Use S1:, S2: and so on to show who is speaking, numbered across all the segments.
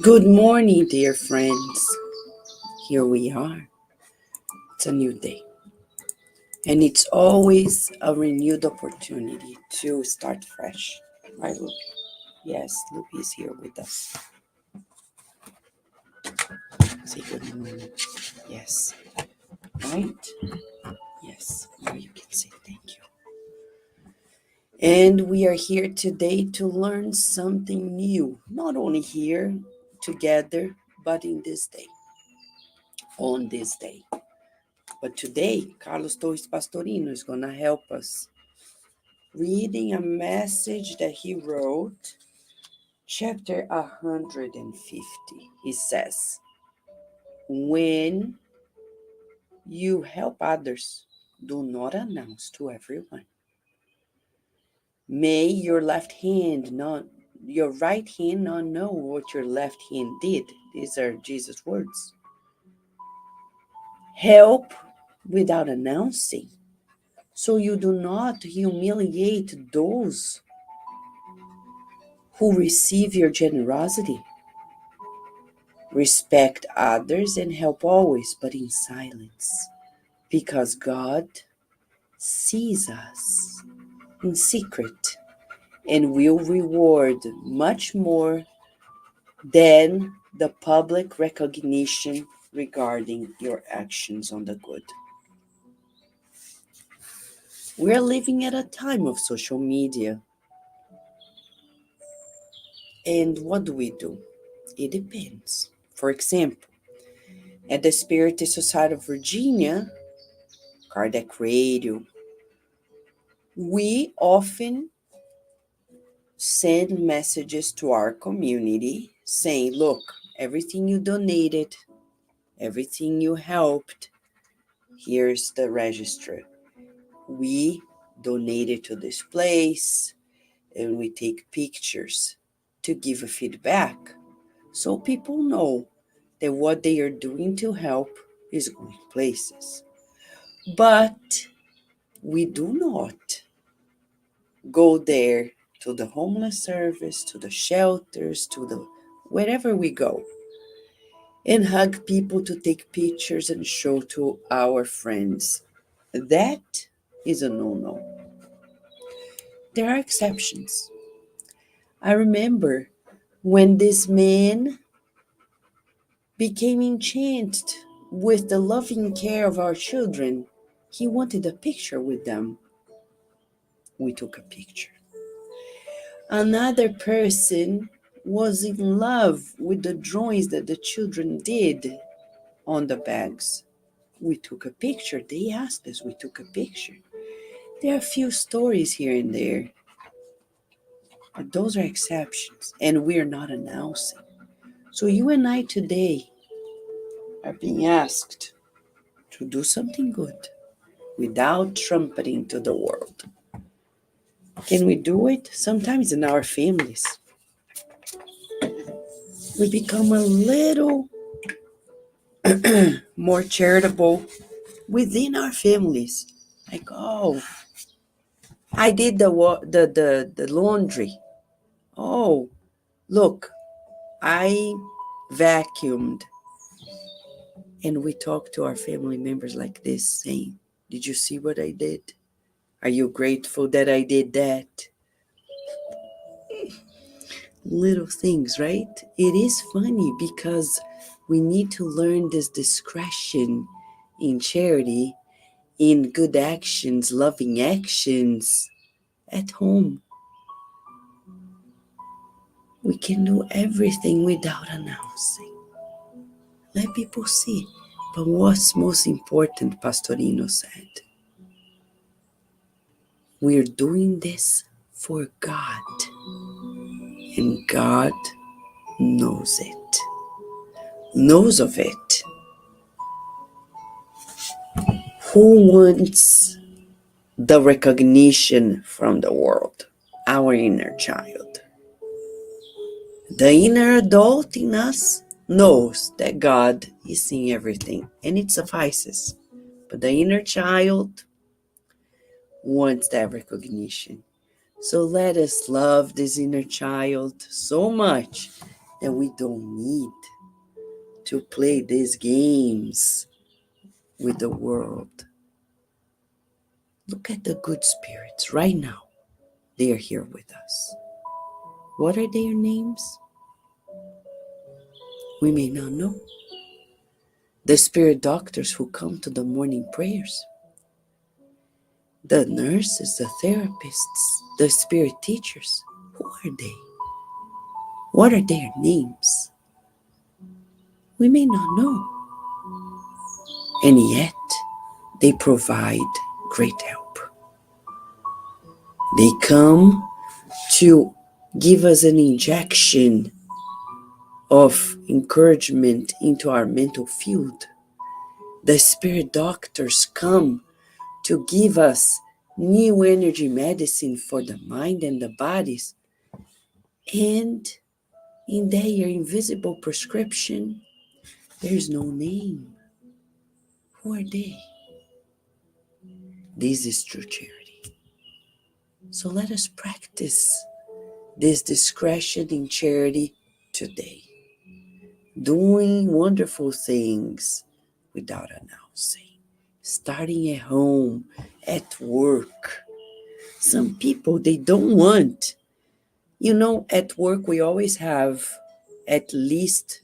S1: Good morning, dear friends. Here we are. It's a new day. And it's always a renewed opportunity to start fresh. Right, Lupe? Yes, Lupe is here with us. Say good morning. Yes. Right? Yes. Now you can say thank you. And we are here today to learn something new. Not only here together, but in this day. On this day. But today, Carlos Torres Pastorino is going to help us reading a message that he wrote, chapter 150. He says, when you help others, do not announce to everyone. May your right hand not know what your left hand did. These are Jesus' words. Help without announcing, so you do not humiliate those who receive your generosity. Respect others and help always, but in silence, because God sees us in secret and will reward much more than the public recognition regarding your actions on the good. We're living at a time of social media. And what do? It depends. For example, at the Spirit Society of Virginia, Kardec Radio, we often send messages to our community saying, look, everything you donated, everything you helped, here's the register. We donated to this place and we take pictures to give a feedback so people know that what they are doing to help is going places. But we do not go there to the homeless service, to the shelters, to the wherever we go, and hug people to take pictures and show to our friends. That is a no-no. There are exceptions. I remember when this man became enchanted with the loving care of our children, he wanted a picture with them. We took a picture. Another person was in love with the drawings that the children did on the bags. We took a picture. They asked us, we took a picture. There are a few stories here and there, but those are exceptions, and we are not announcing. So you and I today are being asked to do something good without trumpeting to the world. Can we do it? Sometimes in our families, we become a little more charitable within our families. Like, oh, I did the laundry. Oh, look, I vacuumed. And we talk to our family members like this, saying, did you see what I did? Are you grateful that I did that? Little things, right? It is funny because we need to learn this discretion in charity, in good actions, loving actions at home. We can do everything without announcing. Let people see. But what's most important, Pastorino said, we're doing this for God. And God knows it, knows of it. Who wants the recognition from the world? Our inner child. The inner adult in us knows that God is seeing everything, and it suffices. But the inner child wants that recognition. So let us love this inner child so much that we don't need to play these games with the world. Look at the good spirits right now. They are here with us. What are their names? We may not know. The spirit doctors who come to the morning prayers, the nurses, the therapists, the spirit teachers, who are they? What are their names? We may not know. And yet, they provide great help. They come to give us an injection of encouragement into our mental field. The spirit doctors come to give us new energy medicine for the mind and the bodies. And in their invisible prescription, there's no name. Who are they? This is true charity. So let us practice this discretion in charity today. Doing wonderful things without announcing. Starting at home, at work. Some people, they don't want. At work, we always have at least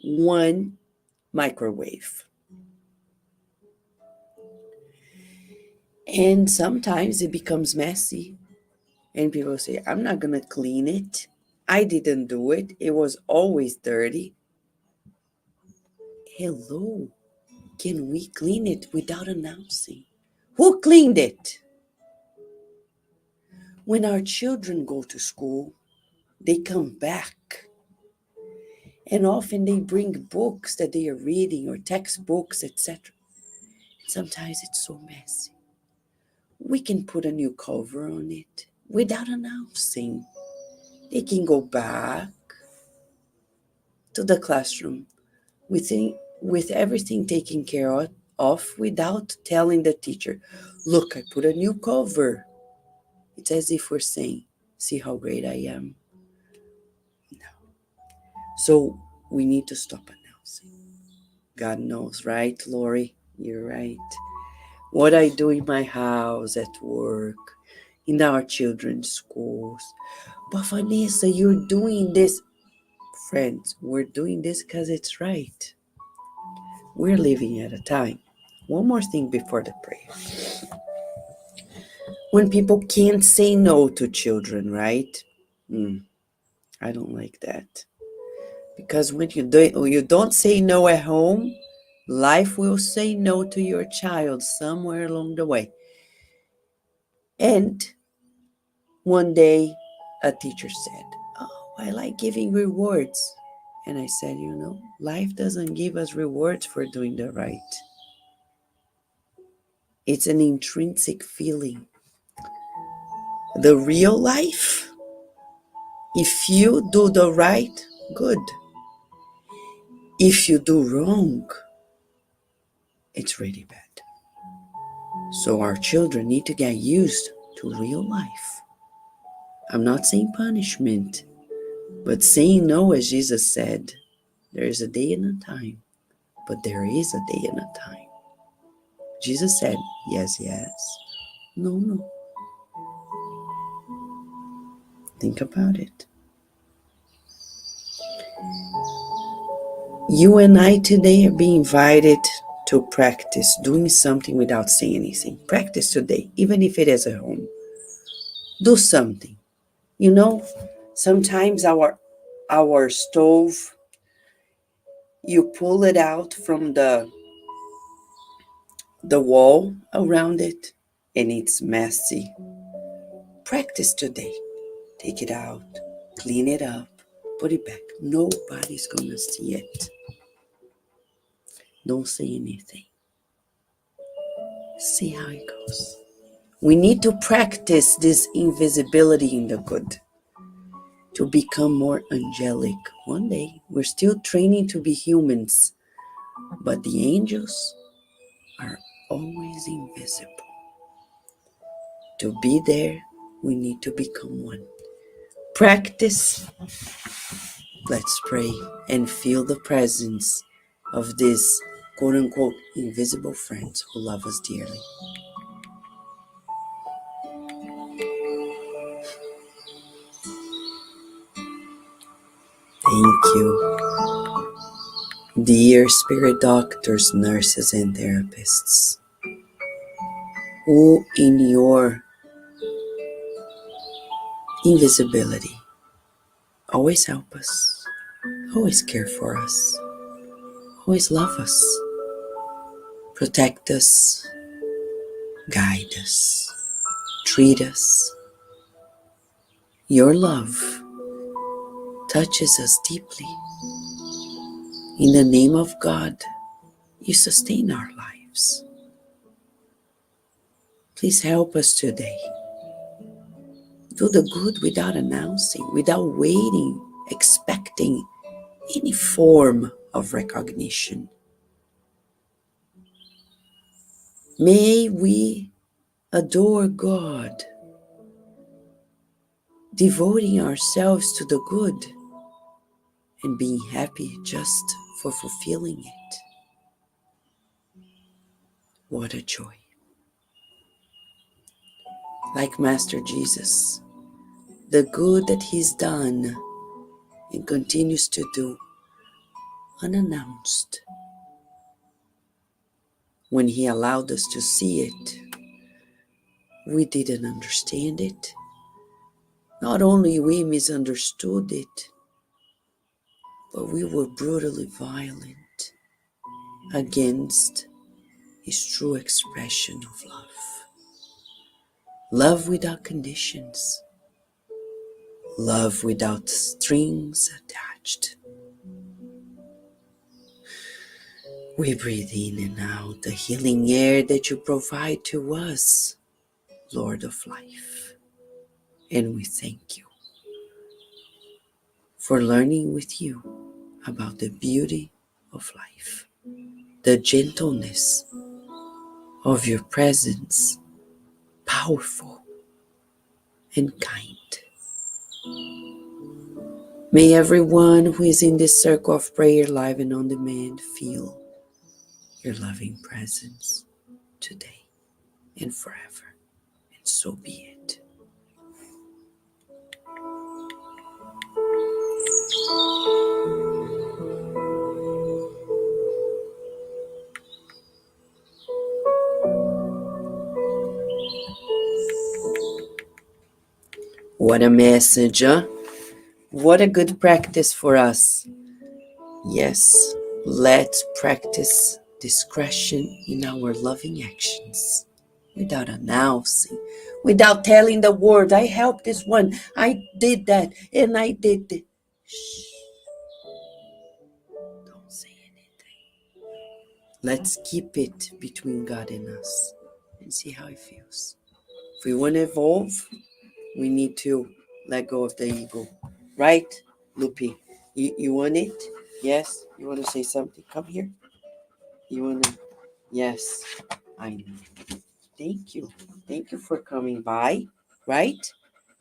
S1: one microwave. And sometimes it becomes messy. And people say, I'm not going to clean it. I didn't do it. It was always dirty. Hello. Can we clean it without announcing? Who cleaned it? When our children go to school, they come back. And often they bring books that they are reading or textbooks, etc. Sometimes it's so messy. We can put a new cover on it without announcing. They can go back to the classroom with everything taken care of without telling the teacher, look, I put a new cover. It's as if we're saying, see how great I am. No. So we need to stop announcing. God knows, right, Lori? You're right. What I do in my house, at work, in our children's schools. But Vanessa, you're doing this. Friends, we're doing this because it's right. We're living at a time. One more thing before the prayer. When people can't say no to children, right? I don't like that. Because when you don't say no at home, life will say no to your child somewhere along the way. And one day, a teacher said, oh, I like giving rewards. And I said, life doesn't give us rewards for doing the right. It's an intrinsic feeling. The real life, if you do the right, good. If you do wrong, it's really bad. So our children need to get used to real life. I'm not saying punishment, but saying no, as Jesus said, there is a day and a time, but there is a day and a time. Jesus said, yes, yes, no, no. Think about it. You and I today are being invited to practice doing something without saying anything. Practice today, even if it is at home. Do something. Sometimes our stove, you pull it out from the wall around it, and it's messy. Practice today. Take it out, clean it up, put it back. Nobody's gonna see it. Don't say anything. See how it goes. We need to practice this invisibility in the good to become more angelic. One day, we're still training to be humans, but the angels are always invisible. To be there, we need to become one. Practice Let's pray and feel the presence of these quote-unquote invisible friends who love us dearly. Thank you, dear spirit doctors, nurses, and therapists, who in your invisibility always help us, always care for us, always love us, protect us, guide us, treat us. Your love touches us deeply. In the name of God, you sustain our lives. Please help us today. Do the good without announcing, without waiting, expecting any form of recognition. May we adore God, devoting ourselves to the good and being happy just for fulfilling it. What a joy. Like Master Jesus, the good that He's done and continues to do unannounced. When He allowed us to see it, we didn't understand it. Not only we misunderstood it, but we were brutally violent against His true expression of love. Love without conditions. Love without strings attached. We breathe in and out the healing air that you provide to us, Lord of life. And we thank you for learning with you about the beauty of life, the gentleness of your presence, powerful and kind. May everyone who is in this circle of prayer, live and on demand, feel your loving presence today and forever. And so be it. What a message, huh? What a good practice for us. Yes, let's practice discretion in our loving actions without announcing, without telling the world, I helped this one, I did that, and I did this. Shh, don't say anything. Let's keep it between God and us and see how it feels. If we want to evolve, we need to let go of the ego. Right, Lupi? You want it? Yes? You want to say something? Come here. You want to? Yes, I know. Thank you. Thank you for coming by. Right?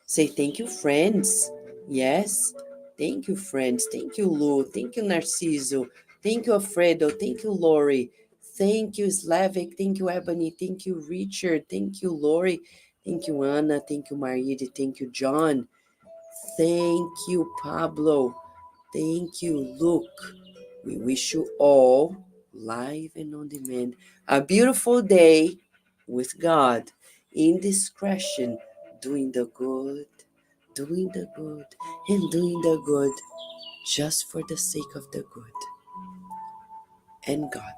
S1: Say thank you, friends. Yes. Thank you, friends. Thank you, Lu. Thank you, Narciso. Thank you, Alfredo. Thank you, Lori. Thank you, Slavic. Thank you, Ebony. Thank you, Richard. Thank you, Lori. Thank you, Anna. Thank you, Maridi. Thank you, John. Thank you, Pablo. Thank you, Luke. We wish you all, live and on demand, a beautiful day with God in discretion, doing the good, and doing the good just for the sake of the good and God,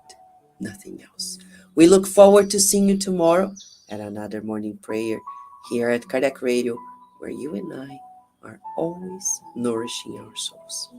S1: nothing else. We look forward to seeing you tomorrow at another morning prayer here at Cardiac Radio, where you and I are always nourishing our souls.